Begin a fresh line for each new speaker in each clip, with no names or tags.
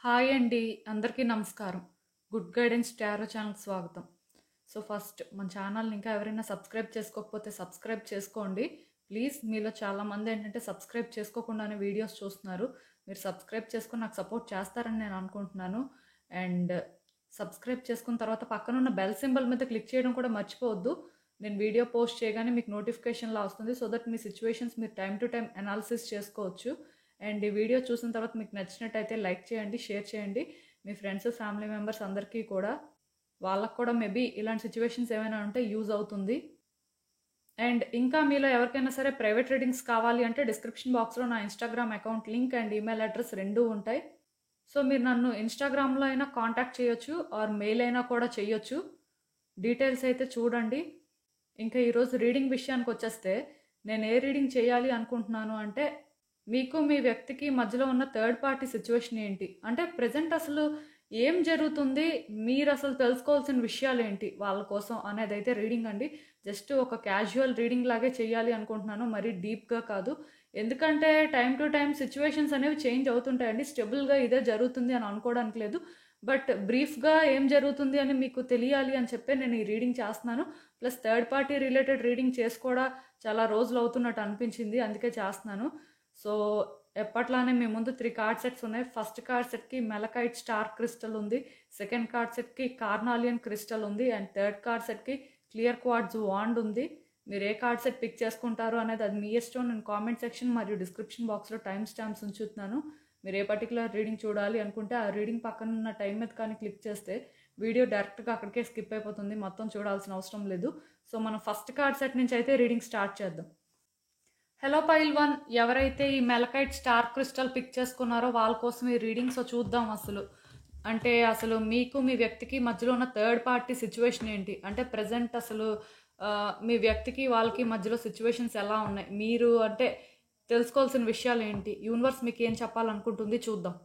Hi అండి. అందరికీ నమస్కారం. గుడ్ గైడెన్స్ టారో ఛానల్‌కి స్వాగతం. సో, ఫస్ట్ మన ఛానల్‌ని ఇంకా ఎవరైనా సబ్స్క్రైబ్ చేసుకోకపోతే సబ్స్క్రైబ్ చేసుకోండి. ప్లీజ్ మీలో చాలామంది ఏంటంటే సబ్స్క్రైబ్ చేసుకోకుండానే వీడియోస్ చూస్తున్నారు. మీరు సబ్స్క్రైబ్ చేసుకొని నాకు సపోర్ట్ చేస్తారని నేను అనుకుంటున్నాను. అండ్ సబ్స్క్రైబ్ చేసుకున్న తర్వాత పక్కనున్న బెల్ సింబల్ మీద క్లిక్ చేయడం కూడా మర్చిపోవద్దు. నేను వీడియో పోస్ట్ చేయగానే మీకు నోటిఫికేషన్‌లా వస్తుంది. సో దట్ మీ సిట్యుయేషన్స్ మీరు టైమ్ టు టైమ్ అనాలిసిస్ చేసుకోవచ్చు. అండ్ ఈ వీడియో చూసిన తర్వాత మీకు నచ్చినట్టయితే లైక్ చేయండి, షేర్ చేయండి. మీ ఫ్రెండ్స్, ఫ్యామిలీ మెంబర్స్ అందరికీ కూడా వాళ్ళకు కూడా మేబీ ఇలాంటి సిచ్యువేషన్స్ ఏమైనా ఉంటే యూజ్ అవుతుంది. అండ్ ఇంకా మీలో ఎవరికైనా సరే ప్రైవేట్ రీడింగ్స్ కావాలి అంటే డిస్క్రిప్షన్ బాక్స్లో నా Instagram account link and email address రెండూ ఉంటాయి. సో మీరు నన్ను ఇన్స్టాగ్రామ్లో అయినా కాంటాక్ట్ చేయొచ్చు ఆర్ మెయిల్ అయినా కూడా చేయొచ్చు. డీటెయిల్స్ అయితే చూడండి. ఇంకా ఈరోజు రీడింగ్ విషయానికి వచ్చేస్తే నేను ఏ రీడింగ్ చేయాలి అనుకుంటున్నాను అంటే మీకు మీ వ్యక్తికి మధ్యలో ఉన్న థర్డ్ పార్టీ సిచ్యువేషన్ ఏంటి, అంటే ప్రజెంట్ అసలు ఏం జరుగుతుంది, మీరు అసలు తెలుసుకోవాల్సిన విషయాలు ఏంటి వాళ్ళ కోసం అనేది అయితే రీడింగ్ అండి. జస్ట్ ఒక క్యాజువల్ రీడింగ్ లాగే చేయాలి అనుకుంటున్నాను, మరీ డీప్గా కాదు. ఎందుకంటే టైం టు టైం సిచ్యువేషన్స్ అనేవి చేంజ్ అవుతుంటాయండి. స్టెబుల్గా ఇదే జరుగుతుంది అని అనుకోవడానికి లేదు. బట్ బ్రీఫ్గా ఏం జరుగుతుంది అని మీకు తెలియాలి అని చెప్పే నేను ఈ రీడింగ్ చేస్తున్నాను. Plus third party related reading చేసి కూడా చాలా రోజులు అవుతున్నట్టు అనిపించింది, అందుకే చేస్తున్నాను. సో ఎప్పట్లానే మీ ముందు 3 కార్డ్ సెట్స్ ఉన్నాయి. ఫస్ట్ కార్డ్ సెట్కి మెలకైట్ స్టార్ క్రిస్టల్ ఉంది, సెకండ్ కార్డ్ సెట్కి కార్నాలియన్ క్రిస్టల్ ఉంది, అండ్ థర్డ్ కార్డ్ సెట్కి క్లియర్ క్వార్ట్జ్ వాండ్ ఉంది. మీరు ఏ కార్డ్ సెట్ పిక్ చేసుకుంటారు అనేది అది మీ ఇష్టం. నేను కామెంట్ సెక్షన్ మరియు డిస్క్రిప్షన్ బాక్స్లో టైం స్టాంప్స్ ఉంచుతున్నాను. మీరు ఏ పర్టికులర్ రీడింగ్ చూడాలి అనుకుంటే ఆ రీడింగ్ పక్కన ఉన్న టైం మీద కానీ క్లిక్ చేస్తే వీడియో డైరెక్ట్గా అక్కడికే స్కిప్ అయిపోతుంది, మొత్తం చూడాల్సిన అవసరం లేదు. సో మనం ఫస్ట్ కార్డ్ సెట్ నుంచి అయితే రీడింగ్ స్టార్ట్ చేద్దాం. హలో పైల్ 1, ఎవరైతే ఈ మెలకైట్ స్టార్ క్రిస్టల్ పిక్ చేసుకున్నారో వాళ్ళ కోసం ఈ రీడింగ్. సో చూద్దాం అసలు మీకు మీ వ్యక్తికి మధ్యలో ఉన్న థర్డ్ పార్టీ సిచ్యువేషన్ ఏంటి, అంటే ప్రజెంట్ అసలు మీ వ్యక్తికి వాళ్ళకి మధ్యలో సిచ్యువేషన్స్ ఎలా ఉన్నాయి, మీరు అంటే తెలుసుకోవాల్సిన విషయాలు ఏంటి, యూనివర్స్ మీకు ఏం చెప్పాలనుకుంటుంది చూద్దాం.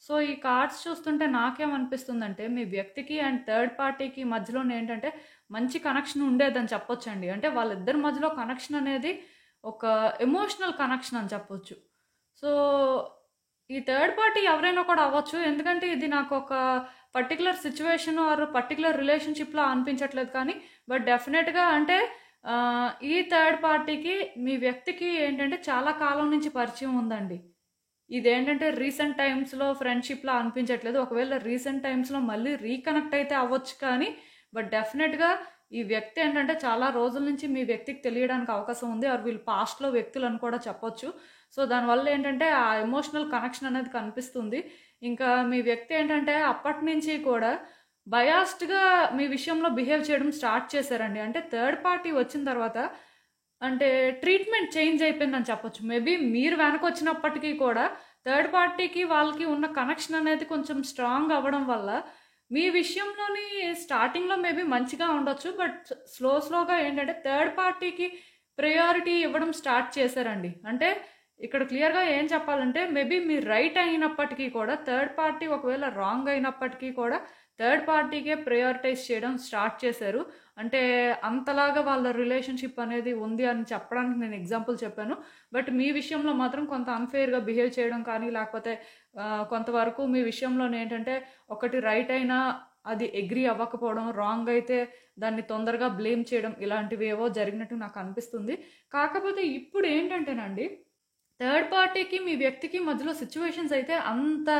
సో ఈ కార్డ్స్ చూస్తుంటే నాకేమనిపిస్తుందంటే మీ వ్యక్తికి అండ్ థర్డ్ పార్టీకి మధ్యలో ఏంటంటే మంచి కనెక్షన్ ఉండేదని చెప్పొచ్చండి. అంటే వాళ్ళిద్దరి మధ్యలో కనెక్షన్ అనేది ఒక ఎమోషనల్ కనెక్షన్ అని చెప్పొచ్చు. సో ఈ థర్డ్ పార్టీ ఎవరైనా కూడా అవ్వచ్చు, ఎందుకంటే ఇది నాకు ఒక పర్టికులర్ సిచ్యువేషన్ ఆర్ పర్టికులర్ రిలేషన్షిప్లో అనిపించట్లేదు. కానీ బట్ డెఫినెట్గా అంటే ఈ థర్డ్ పార్టీకి మీ వ్యక్తికి ఏంటంటే చాలా కాలం నుంచి పరిచయం ఉందండి. ఇదేంటంటే రీసెంట్ టైమ్స్లో ఫ్రెండ్షిప్లా అనిపించట్లేదు. ఒకవేళ రీసెంట్ టైమ్స్లో మళ్ళీ రీకనెక్ట్ అయితే అవ్వచ్చు, కానీ బట్ డెఫినెట్గా ఈ వ్యక్తి ఏంటంటే చాలా రోజుల నుంచి మీ వ్యక్తికి తెలియడానికి అవకాశం ఉంది. ఆర్ వీళ్ళు పాస్ట్లో వ్యక్తులు అని కూడా చెప్పొచ్చు. సో దానివల్ల ఏంటంటే ఆ ఎమోషనల్ కనెక్షన్ అనేది కనిపిస్తుంది. ఇంకా మీ వ్యక్తి ఏంటంటే అప్పటి నుంచి కూడా బయాస్డ్గా మీ విషయంలో బిహేవ్ చేయడం స్టార్ట్ చేశారండి. అంటే థర్డ్ పార్టీ వచ్చిన తర్వాత అంటే ట్రీట్మెంట్ చేంజ్ అయిపోయిందని చెప్పొచ్చు. మేబీ మీరు వెనకొచ్చినప్పటికీ కూడా థర్డ్ పార్టీకి వాళ్ళకి ఉన్న కనెక్షన్ అనేది కొంచెం స్ట్రాంగ్ అవ్వడం వల్ల మీ విషయంలోని స్టార్టింగ్లో మేబీ మంచిగా ఉండొచ్చు. బట్ స్లోగా ఏంటంటే థర్డ్ పార్టీకి ప్రయారిటీ ఇవ్వడం స్టార్ట్ చేశారండి. అంటే ఇక్కడ క్లియర్గా ఏం చెప్పాలంటే మేబీ మీరు రైట్ అయినప్పటికీ కూడా థర్డ్ పార్టీ ఒకవేళ రాంగ్ అయినప్పటికీ కూడా థర్డ్ పార్టీకే ప్రయారిటైజ్ చేయడం స్టార్ట్ చేశారు. అంటే అంతలాగా వాళ్ళ రిలేషన్షిప్ అనేది ఉంది అని చెప్పడానికి నేను ఎగ్జాంపుల్ చెప్పాను. బట్ మీ విషయంలో మాత్రం కొంత అన్ఫేర్గా బిహేవ్ చేయడం కానీ లేకపోతే కొంతవరకు మీ విషయంలో ఏంటంటే ఒకటి రైట్ అయినా అది అగ్రీ అవ్వకపోవడం, రాంగ్ అయితే దాన్ని తొందరగా బ్లేమ్ చేయడం, ఇలాంటివి ఏవో జరిగినట్టు నాకు అనిపిస్తుంది. కాకపోతే ఇప్పుడు ఏంటంటేనండి థర్డ్ పార్టీకి మీ వ్యక్తికి మధ్యలో సిచ్యువేషన్స్ అయితే అంత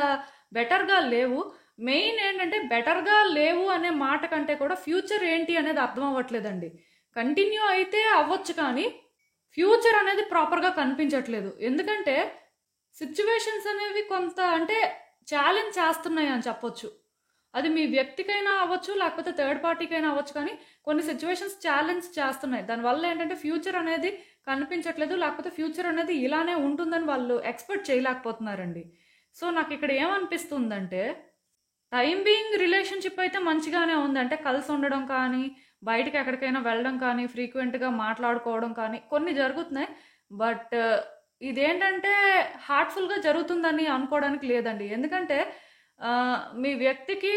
బెటర్గా లేవు. మెయిన్ ఏంటంటే బెటర్గా లేవు అనే మాట కంటే కూడా ఫ్యూచర్ ఏంటి అనేది అర్థం అవ్వట్లేదండి. కంటిన్యూ అయితే అవ్వచ్చు కానీ ఫ్యూచర్ అనేది ప్రాపర్గా కనిపించట్లేదు. ఎందుకంటే సిచ్యువేషన్స్ అనేవి కొంత అంటే ఛాలెంజ్ చేస్తున్నాయి అని చెప్పొచ్చు. అది మీ వ్యక్తికైనా అవ్వచ్చు లేకపోతే థర్డ్ పార్టీకైనా అవ్వచ్చు, కానీ కొన్ని సిచ్యువేషన్స్ ఛాలెంజ్ చేస్తున్నాయి. దానివల్ల ఏంటంటే ఫ్యూచర్ అనేది కనిపించట్లేదు, లేకపోతే ఫ్యూచర్ అనేది ఇలానే ఉంటుందని వాళ్ళు ఎక్స్పెక్ట్ చేయలేకపోతున్నారండి. సో నాకు ఇక్కడ ఏమనిపిస్తుందంటే టైం బీయింగ్ రిలేషన్షిప్ అయితే మంచిగానే ఉంది. అంటే కలిసి ఉండడం కానీ బయటకి ఎక్కడికైనా వెళ్ళడం కానీ ఫ్రీక్వెంట్గా మాట్లాడుకోవడం కానీ కొన్ని జరుగుతున్నాయి. బట్ ఇదేంటంటే హార్ట్‌ఫుల్‌గా జరుగుతుందని అనుకోవడానికి లేదండి. ఎందుకంటే మీ వ్యక్తికి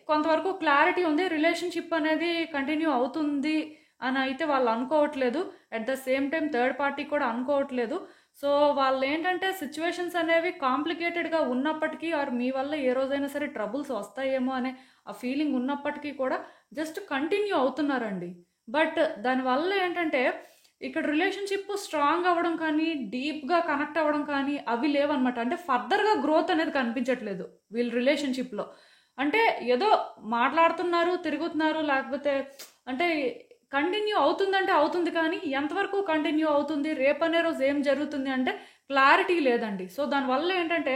కొంతవరకు క్లారిటీ ఉంది. రిలేషన్‌షిప్ అనేది కంటిన్యూ అవుతుంది అని అయితే వాళ్ళు అనుకోవట్లేదు. At the same time third party కూడా అనుకోవట్లేదు. సో, వాళ్ళేంటంటే సిట్యుయేషన్స్ అనేవి కాంప్లికేటెడ్‌గా ఉన్నప్పటికీ ఆర్ మీ వల్ల ఏ రోజైనా సరే ట్రబుల్స్ వస్తాయేమో అనే ఆ ఫీలింగ్ ఉన్నప్పటికీ కూడా జస్ట్ కంటిన్యూ అవుతున్నారండి. బట్ దానివల్ల ఏంటంటే ఇక్కడ రిలేషన్‌షిప్ స్ట్రాంగ్ అవ్వడం కానీ, డీప్‌గా కనెక్ట్ అవ్వడం కానీ అవి లేవనమాట. అంటే ఫర్దర్‌గా గ్రోత్ అనేది కనిపించట్లేదు వీళ్ళ రిలేషన్‌షిప్‌లో. అంటే ఏదో మాట్లాడుతున్నారు, తిరుగుతున్నారు లేకపోతే అంటే కంటిన్యూ అవుతుందంటే అవుతుంది కానీ ఎంతవరకు కంటిన్యూ అవుతుంది, రేపనే రోజు ఏం జరుగుతుంది అంటే క్లారిటీ లేదండి. సో, దానివల్ల ఏంటంటే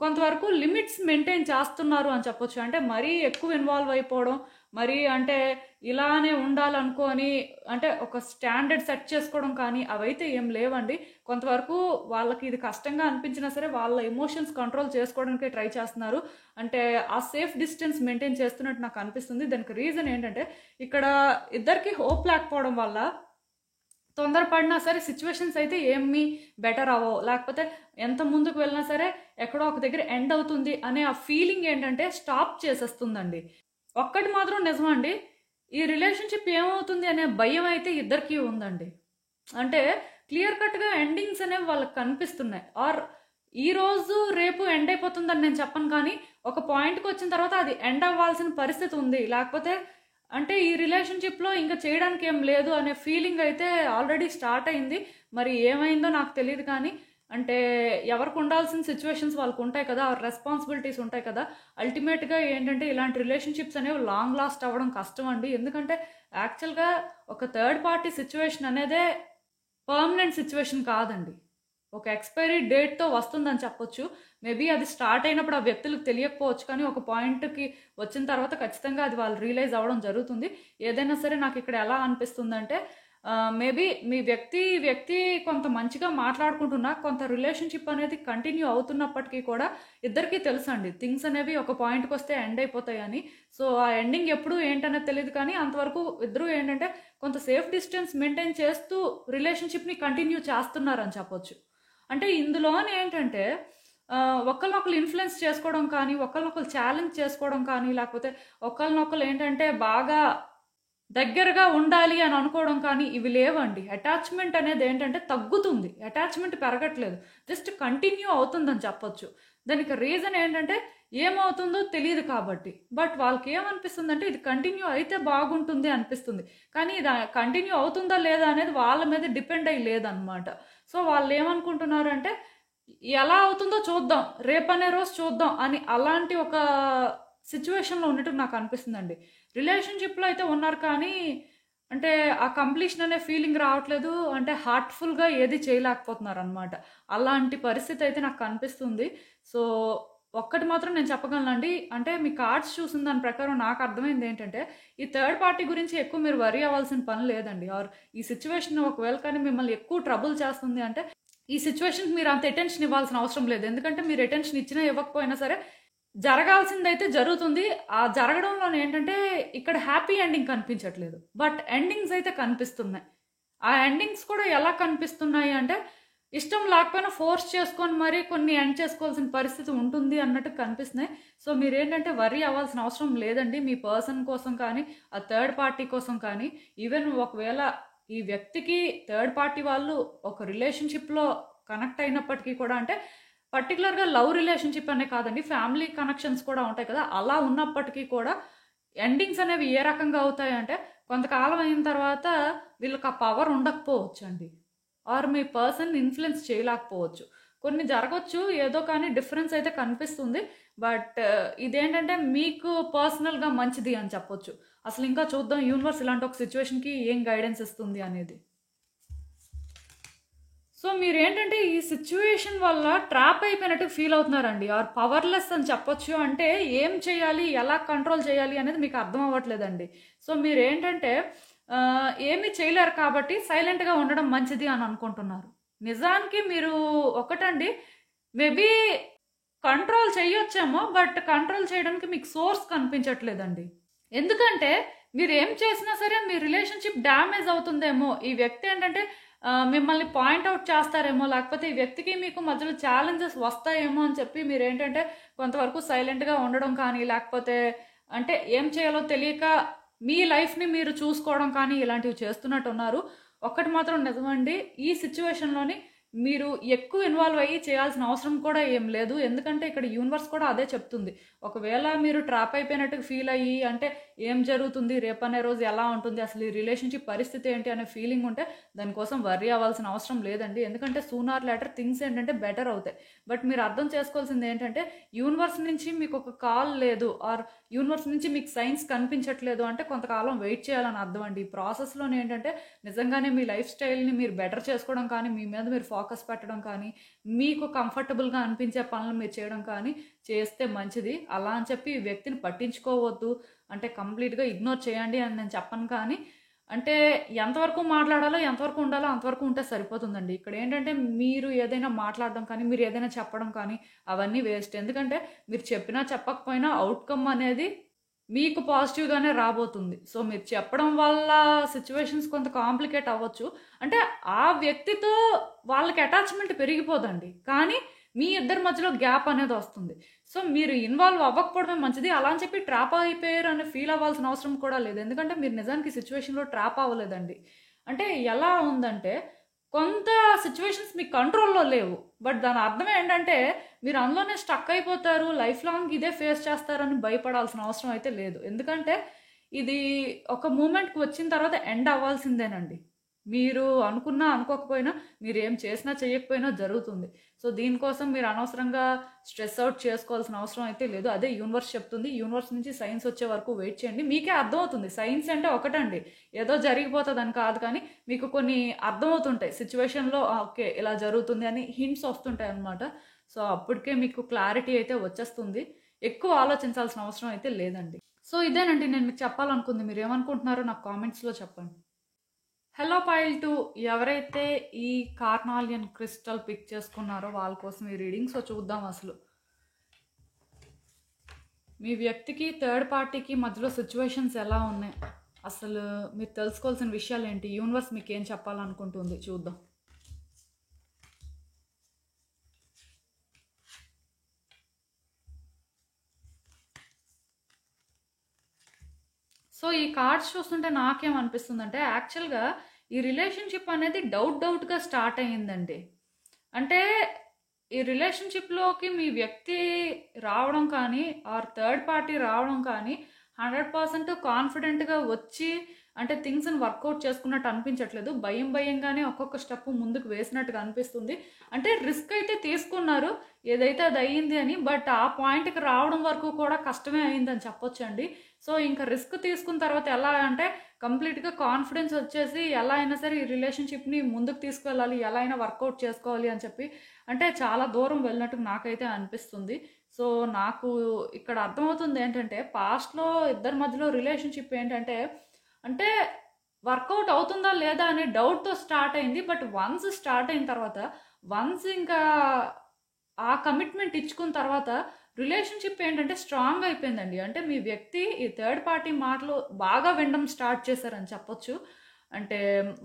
కొంతవరకు లిమిట్స్ మెయింటైన్ చేస్తున్నారు అని చెప్పొచ్చు. అంటే మరీ ఎక్కువ ఇన్వాల్వ్ అయిపోవడం, మరీ అంటే ఇలానే ఉండాలనుకోని అంటే ఒక స్టాండర్డ్ సెట్ చేసుకోవడం కానీ అవైతే ఏం లేవండి. కొంతవరకు వాళ్ళకి ఇది కష్టంగా అనిపించినా సరే వాళ్ళ ఎమోషన్స్ కంట్రోల్ చేసుకోవడానికే ట్రై చేస్తున్నారు. అంటే ఆ సేఫ్ డిస్టెన్స్ మెయింటైన్ చేస్తున్నట్టు నాకు అనిపిస్తుంది. దానికి రీజన్ ఏంటంటే ఇక్కడ ఇద్దరికీ హోప్ లేకపోవడం వల్ల తొందరపడినా సరే సిచ్యువేషన్స్ అయితే ఏమీ బెటర్ అవ్వవు. లేకపోతే ఎంత ముందుకు వెళ్ళినా సరే ఎక్కడో ఒక దగ్గర ఎండ్ అవుతుంది అనే ఆ ఫీలింగ్ ఏంటంటే స్టాప్ చేసేస్తుందండి. ఒక్కటి మాత్రం నిజమండి. ఈ రిలేషన్‌షిప్ ఏమవుతుంది అనే భయం అయితే ఇద్దరికీ ఉందండి. అంటే క్లియర్ కట్‌గా ఎండింగ్స్ అనేవి వాళ్ళకి కనిపిస్తున్నాయి. ఆర్ ఈరోజు, రేపు ఎండ్ అయిపోతుందని నేను చెప్పను కానీ, ఒక పాయింట్‌కొచ్చిన తర్వాత అది ఎండ్ అవ్వాల్సిన పరిస్థితి ఉంది. లేకపోతే అంటే ఈ రిలేషన్‌షిప్‌లో ఇంక చేయడానికి ఏం లేదు అనే ఫీలింగ్ అయితే ఆల్రెడీ స్టార్ట్ అయింది. మరి ఏమైందో నాకు తెలీదు కానీ, అంటే ఎవరికి ఉండాల్సిన సిట్యుయేషన్స్ వాళ్ళకుంటాయి కదా! రెస్పాన్సిబిలిటీస్ ఉంటాయి కదా! అల్టిమేట్‌గా ఏంటంటే ఇలాంటి రిలేషన్‌షిప్స్ అనేవి లాంగ్ లాస్ట్ అవ్వడం కష్టం అండి. ఎందుకంటే యాక్చువల్‌గా ఒక థర్డ్ పార్టీ సిట్యుయేషన్ అనేదే పర్మనెంట్ సిట్యుయేషన్ కాదండి. ఒక ఎక్స్‌పైరీ డేట్‌తో వస్తుందని చెప్పొచ్చు. మేబీ అది స్టార్ట్ అయినప్పుడు ఆ వ్యక్తులకు తెలియకపోవచ్చు కానీ, ఒక పాయింట్‌కి వచ్చిన తర్వాత ఖచ్చితంగా అది వాళ్ళు రియలైజ్ అవ్వడం జరుగుతుంది. ఏదైనా సరే నాకిక్కడ ఎలా అనిపిస్తుందంటే మేబీ మీ వ్యక్తి కొంత మంచిగా మాట్లాడుకుంటున్నా, కొంత రిలేషన్‌షిప్ అనేది కంటిన్యూ అవుతున్నప్పటికీ కూడా ఇద్దరికీ తెలుసండి. థింగ్స్ అనేవి ఒక పాయింట్‌కొస్తే ఎండ్ అయిపోతాయని. సో, ఆ ఎండింగ్ ఎప్పుడు ఏంటనేది తెలీదు కానీ, అంతవరకు ఇద్దరూ ఏంటంటే కొంత సేఫ్ డిస్టెన్స్ మెయింటైన్ చేస్తూ రిలేషన్‌షిప్‌ని కంటిన్యూ చేస్తున్నారని చెప్పొచ్చు. అంటే ఇందులోనే ఏంటంటే ఒకళ్ళనొకళ్ళు ఇన్‌ఫ్లుయెన్స్ చేసుకోవడం కానీ, ఒకళ్ళనొకళ్ళు ఛాలెంజ్ చేసుకోవడం కానీ, లేకపోతే ఒకళ్ళనొకళ్ళు ఏంటంటే బాగా దగ్గరగా ఉండాలి అని అనుకోవడం కానీ ఇవి లేవండి. అటాచ్‌మెంట్ అనేది ఏంటంటే తగ్గుతుంది. అటాచ్‌మెంట్ పెరగట్లేదు. జస్ట్ కంటిన్యూ అవుతుందని చెప్పొచ్చు. దానికి రీజన్ ఏంటంటే ఏమవుతుందో తెలీదు కాబట్టి. బట్ వాళ్ళకేమనిపిస్తుందంటే ఇది కంటిన్యూ అయితే బాగుంటుంది అనిపిస్తుంది. కానీ ఇది కంటిన్యూ అవుతుందా లేదా అనేది వాళ్ళ మీద డిపెండ్ అయ్యి లేదనమాట. సో, వాళ్ళేమనుకుంటున్నారంటే ఎలా అవుతుందో చూద్దాం. రేపనే రోజు చూద్దాం అని అలాంటి ఒక సిట్యుయేషన్‌లో ఉన్నట్టు నాకు అనిపిస్తుందండి. రిలేషన్‌షిప్‌లో అయితే ఉన్నారు కానీ, అంటే ఆ కంప్లీషన్ అనే ఫీలింగ్ రావట్లేదు. అంటే హార్ట్‌ఫుల్‌గా ఏది చేయలేకపోతున్నారనమాట. అలాంటి పరిస్థితి అయితే నాకు కనిపిస్తుంది. సో, ఒక్కటి మాత్రం నేను చెప్పగలనండి. అంటే మీ కార్డ్స్ చూసిన దాని ప్రకారం నాకు అర్థమైంది ఏంటంటే, ఈ థర్డ్ పార్టీ గురించి ఎక్కువ మీరు వర్రీ అవ్వాల్సిన పని లేదండి. ఆర్ ఈ సిట్యుయేషన్ ఒకవేళ కానీ మిమ్మల్ని ఎక్కువ ట్రబుల్ చేస్తుంది అంటే, ఈ సిట్యుయేషన్‌కి మీరు అంత అటెన్షన్ ఇవ్వాల్సిన అవసరం లేదు. ఎందుకంటే మీరు అటెన్షన్ ఇచ్చినా ఇవ్వకపోయినా సరే జరగాల్సిందైతే జరుగుతుంది. ఆ జరగడంలోనే ఏంటంటే ఇక్కడ హ్యాపీ ఎండింగ్ కనిపించట్లేదు. బట్ ఎండింగ్స్ అయితే కనిపిస్తున్నాయి. ఆ ఎండింగ్స్ కూడా ఎలా కనిపిస్తున్నాయి అంటే ఇష్టం లేకపోయినా ఫోర్స్ చేసుకొని మరీ కొన్ని ఎండ్ చేసుకోవాల్సిన పరిస్థితి ఉంటుంది అన్నట్టు కనిపిస్తున్నాయి. సో, మీరేంటంటే వర్రీ అవ్వాల్సిన అవసరం లేదండి. మీ పర్సన్ కోసం కానీ, ఆ థర్డ్ పార్టీ కోసం కానీ, ఈవెన్ ఒకవేళ ఈ వ్యక్తికి థర్డ్ పార్టీ వాళ్ళు ఒక రిలేషన్‌షిప్‌లో కనెక్ట్ అయినప్పటికీ కూడా అంటే పర్టిక్యులర్‌గా లవ్ రిలేషన్‌షిప్ అనే కాదండి. ఫ్యామిలీ కనెక్షన్స్ కూడా ఉంటాయి కదా! అలా ఉన్నప్పటికీ కూడా ఎండింగ్స్ అనేవి ఏ రకంగా అవుతాయంటే కొంతకాలం అయిన తర్వాత వీళ్ళకి ఆ పవర్ ఉండకపోవచ్చండి. ఆర్ మీ పర్సన్‌ని ఇన్‌ఫ్లుయెన్స్ చేయలేకపోవచ్చు. కొన్ని జరగొచ్చు ఏదో కానీ డిఫరెన్స్ అయితే కనిపిస్తుంది. బట్ ఇదేంటంటే మీకు పర్సనల్‌గా మంచిది అని చెప్పొచ్చు. అసలు ఇంకా చూద్దాం యూనివర్స్ ఇలాంటి ఒక సిట్యుయేషన్‌కి ఏం గైడెన్స్ ఇస్తుంది అనేది. సో, మీరేంటంటే ఈ సిట్యుయేషన్ వల్ల ట్రాప్ అయిపోయినట్టు ఫీల్ అవుతున్నారండి. ఆర్ పవర్‌లెస్ అని చెప్పొచ్చు. అంటే ఏం చేయాలి? ఎలా కంట్రోల్ చేయాలి? అనేది మీకు అర్థం అవ్వట్లేదండి. సో, మీరేంటంటే ఏమి చేయలేరు కాబట్టి సైలెంట్‌గా ఉండడం మంచిది అని అనుకుంటున్నారు. నిజానికి మీరు ఒకటండి మేబీ కంట్రోల్ చేయొచ్చేమో. బట్ కంట్రోల్ చేయడానికి మీకు సోర్స్ కనిపించట్లేదండి. ఎందుకంటే మీరేం చేసినా సరే మీ రిలేషన్‌షిప్ డ్యామేజ్ అవుతుందేమో. ఈ వ్యక్తి ఏంటంటే మిమ్మల్ని పాయింట్ అవుట్ చేస్తారేమో, లేకపోతే ఈ వ్యక్తికి మీకు మధ్యలో ఛాలెంజెస్ వస్తాయేమో అని చెప్పి మీరేంటంటే కొంతవరకు సైలెంట్గా ఉండడం కానీ, లేకపోతే అంటే ఏం చేయాలో తెలియక మీ లైఫ్ని మీరు చూసుకోవడం కానీ ఇలాంటివి చేస్తున్నట్టున్నారు. ఒక్కటి మాత్రం నిజమండి, ఈ సిచ్యువేషన్లోని మీరు ఎక్కువ ఇన్వాల్వ్ అయ్యి చేయాల్సిన అవసరం కూడా ఏం లేదు. ఎందుకంటే ఇక్కడ యూనివర్స్ కూడా అదే చెప్తుంది. ఒకవేళ మీరు ట్రాప్ అయిపోయినట్టు ఫీల్ అయ్యి, అంటే ఏం జరుగుతుంది, రేపనే రోజు ఎలా ఉంటుంది, అసలు ఈ రిలేషన్షిప్ పరిస్థితి ఏంటి అనే ఫీలింగ్ ఉంటే దానికోసం వర్రీ అవ్వాల్సిన అవసరం లేదండి. ఎందుకంటే సూనర్ లేటర్ థింగ్స్ ఏంటంటే బెటర్ అవుతాయి. బట్ మీరు అర్థం చేసుకోవాల్సింది ఏంటంటే యూనివర్స్ నుంచి మీకు ఒక కాల్ లేదు, ఆర్ యూనివర్స్ నుంచి మీకు సైన్స్ కనిపించట్లేదు అంటే కొంతకాలం వెయిట్ చేయాలని అర్థం అండి. ఈ ప్రాసెస్లో ఏంటంటే నిజంగానే మీ లైఫ్ స్టైల్ని మీరు బెటర్ చేసుకోవడం కానీ, మీ మీద మీరు ఫోకస్ పెట్టడం కానీ, మీకు కంఫర్టబుల్గా అనిపించే పనులు మీరు చేయడం కానీ చేస్తే మంచిది. అలా అని చెప్పి ఈ వ్యక్తిని పట్టించుకోవద్దు, అంటే కంప్లీట్గా ఇగ్నోర్ చేయండి అని నేను చెప్పను. కానీ అంటే ఎంతవరకు మాట్లాడాలో, ఎంతవరకు ఉండాలో అంతవరకు ఉంటే సరిపోతుందండి. ఇక్కడ ఏంటంటే మీరు ఏదైనా మాట్లాడడం కానీ, మీరు ఏదైనా చెప్పడం కానీ అవన్నీ వేస్ట్. ఎందుకంటే మీరు చెప్పినా చెప్పకపోయినా అవుట్కమ్ అనేది మీకు పాజిటివ్గానే రాబోతుంది. సో మీరు చెప్పడం వల్ల సిచ్యువేషన్స్ కొంత కాంప్లికేట్ అవ్వచ్చు. అంటే ఆ వ్యక్తితో వాళ్ళకి అటాచ్మెంట్ పెరిగిపోదండి, కానీ మీ ఇద్దరి మధ్యలో గ్యాప్ అనేది వస్తుంది. సో మీరు ఇన్వాల్వ్ అవ్వకపోవడమే మంచిది. అలా అని చెప్పి ట్రాప్ అయిపోయారు అని ఫీల్ అవ్వాల్సిన అవసరం కూడా లేదు. ఎందుకంటే మీరు నిజానికి సిచ్యువేషన్లో ట్రాప్ అవ్వలేదండి. అంటే ఎలా ఉందంటే కొంత సిచ్యువేషన్స్ మీ కంట్రోల్లో లేవు, బట్ దాని అర్థం ఏంటంటే మీరు అందులోనే స్టక్ అయిపోతారు, లైఫ్ లాంగ్ ఇదే ఫేస్ చేస్తారని భయపడాల్సిన అవసరం అయితే లేదు. ఎందుకంటే ఇది ఒక మూమెంట్కి వచ్చిన తర్వాత ఎండ్ అవ్వాల్సిందేనండి. మీరు అనుకున్నా అనుకోకపోయినా, మీరు ఏం చేసినా చేయకపోయినా జరుగుతుంది. సో దీనికోసం మీరు అనవసరంగా స్ట్రెస్ అవుట్ చేసుకోవాల్సిన అవసరం అయితే లేదు. అదే యూనివర్స్ చెప్తుంది. యూనివర్స్ నుంచి సైన్స్ వచ్చే వరకు వెయిట్ చేయండి, మీకే అర్థమవుతుంది. సైన్స్ అంటే ఒకటండి, ఏదో జరిగిపోతుంది అని కాదు, కానీ మీకు కొన్ని అర్థమవుతుంటాయి సిచ్యువేషన్లో. ఓకే ఇలా జరుగుతుంది అని హింట్స్ వస్తుంటాయి అన్నమాట. సో అప్పటికే మీకు క్లారిటీ అయితే వచ్చేస్తుంది. ఎక్కువ ఆలోచించాల్సిన అవసరం అయితే లేదండి. సో ఇదేనండి నేను మీకు చెప్పాలనుకుంది. మీరు ఏమనుకుంటున్నారో నాకు కామెంట్స్లో చెప్పండి. హలో పైల్ 2, ఎవరైతే ఈ కార్నాలియన్ క్రిస్టల్ పిక్ చేసుకున్నారో వాళ్ళ కోసం ఈ రీడింగ్. సో చూద్దాం అసలు మీ వ్యక్తికి థర్డ్ పార్టీకి మధ్యలో సిచ్యువేషన్స్ ఎలా ఉన్నాయి, అసలు మీరు తెలుసుకోవాల్సిన విషయాలు ఏంటి, యూనివర్స్ మీకు ఏం చెప్పాలనుకుంటుంది చూద్దాం. సో ఈ కార్డ్స్ చూస్తుంటే నాకేమనిపిస్తుందంటే యాక్చువల్గా ఈ రిలేషన్షిప్ అనేది డౌట్గా స్టార్ట్ అయ్యిందండి. అంటే ఈ రిలేషన్షిప్లోకి మీ వ్యక్తి రావడం కానీ, ఆర్ థర్డ్ పార్టీ రావడం కానీ 100% కాన్ఫిడెంట్గా వచ్చి అంటే థింగ్స్ని వర్కౌట్ చేసుకున్నట్టు అనిపించట్లేదు. భయంగానే ఒక్కొక్క స్టెప్ ముందుకు వేసినట్టుగా అనిపిస్తుంది. అంటే రిస్క్ అయితే తీసుకున్నారు, ఏదైతే అది అయ్యింది అని, బట్ ఆ పాయింట్కి రావడం వరకు కూడా కష్టమే అయిందని చెప్పొచ్చండి. సో ఇంకా రిస్క్ తీసుకున్న తర్వాత ఎలా అంటే కంప్లీట్గా కాన్ఫిడెన్స్ వచ్చేసి ఎలా అయినా సరే ఈ రిలేషన్షిప్ని ముందుకు తీసుకువెళ్ళాలి, ఎలా అయినా వర్కౌట్ చేసుకోవాలి అని చెప్పి అంటే చాలా దూరం వెళ్ళినట్టు నాకైతే అనిపిస్తుంది. సో నాకు ఇక్కడ అర్థమవుతుంది ఏంటంటే పాస్ట్లో ఇద్దరి మధ్యలో రిలేషన్షిప్ ఏంటంటే అంటే వర్కౌట్ అవుతుందా లేదా అనే డౌట్తో స్టార్ట్ అయింది. బట్ వన్స్ స్టార్ట్ అయిన తర్వాత, వన్స్ ఇంకా ఆ కమిట్మెంట్ ఇచ్చుకున్న తర్వాత రిలేషన్షిప్ ఏంటంటే స్ట్రాంగ్ అయిపోయిందండి. అంటే మీ వ్యక్తి ఈ థర్డ్ పార్టీ మాటలు బాగా వినడం స్టార్ట్ చేశారని చెప్పొచ్చు. అంటే